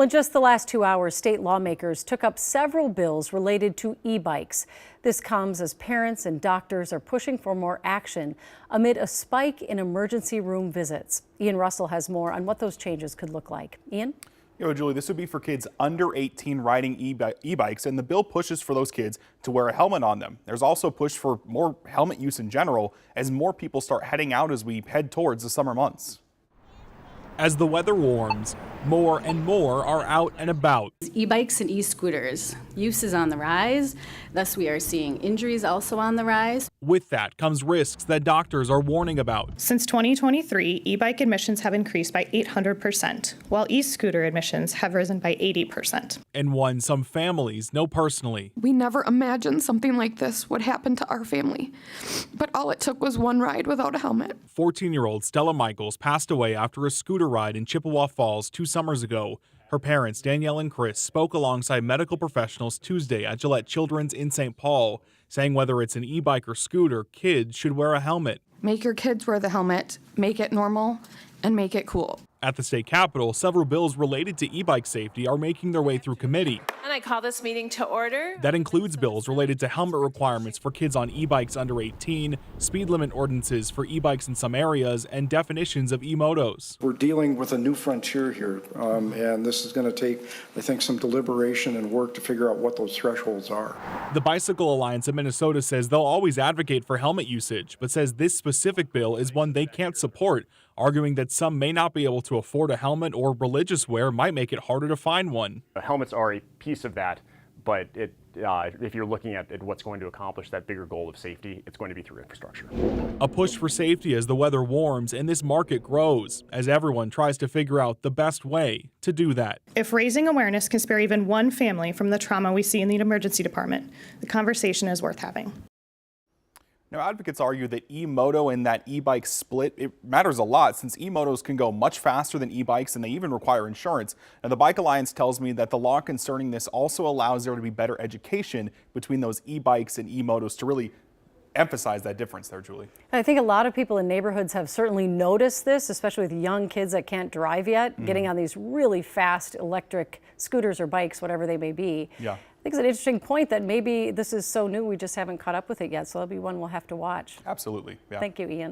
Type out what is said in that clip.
Well, in just the last 2 hours, state lawmakers took up several bills related to e-bikes. This comes as parents and doctors are pushing for more action amid a spike in emergency room visits. Ian Russell has more on what those changes could look like. Ian? Julie, this would be for kids under 18 riding e-bikes, and the bill pushes for those kids to wear a helmet on them. There's also a push for more helmet use in general as more people start heading out as we head towards the summer months. As the weather warms, more and more are out and about. E-bikes and e-scooters use is on the rise, thus we are seeing injuries also on the rise. With that comes risks that doctors are warning about. Since 2023, e-bike admissions have increased by 800%, while e-scooter admissions have risen by 80%. And one some families know personally. We never imagined something like this would happen to our family, but all it took was one ride without a helmet. 14-year-old Stella Michaels passed away after a scooter ride in Chippewa Falls 2 summers ago. Her parents, Danielle and Chris, spoke alongside medical professionals Tuesday at Gillette Children's in St. Paul, saying whether it's an e-bike or scooter, kids should wear a helmet. Make your kids wear the helmet, make it normal, and make it cool. At the state capitol, several bills related to e-bike safety are making their way through committee. And I call this meeting to order. That includes bills related to helmet requirements for kids on e-bikes under 18, speed limit ordinances for e-bikes in some areas, and definitions of e-motos. We're dealing with a new frontier here, and this is going to take, I think, some deliberation and work to figure out what those thresholds are. The Bicycle Alliance of Minnesota says they'll always advocate for helmet usage, but says this specific bill is one they can't support, arguing that some may not be able to afford a helmet or religious wear might make it harder to find one. Helmets are a piece of that, but if you're looking at what's going to accomplish that bigger goal of safety, it's going to be through infrastructure. A push for safety as the weather warms and this market grows, as everyone tries to figure out the best way to do that. If raising awareness can spare even one family from the trauma we see in the emergency department, the conversation is worth having. Now, advocates argue that e-moto and that e-bike split, it matters a lot since e-motos can go much faster than e-bikes and they even require insurance. Now, the Bike Alliance tells me that the law concerning this also allows there to be better education between those e-bikes and e-motos to really emphasize that difference there, Julie. I think a lot of people in neighborhoods have certainly noticed this, especially with young kids that can't drive yet, getting on these really fast electric scooters or bikes, whatever they may be. Yeah. I think it's an interesting point that maybe this is so new we just haven't caught up with it yet, so that'll be one we'll have to watch. Absolutely. Yeah. Thank you, Ian.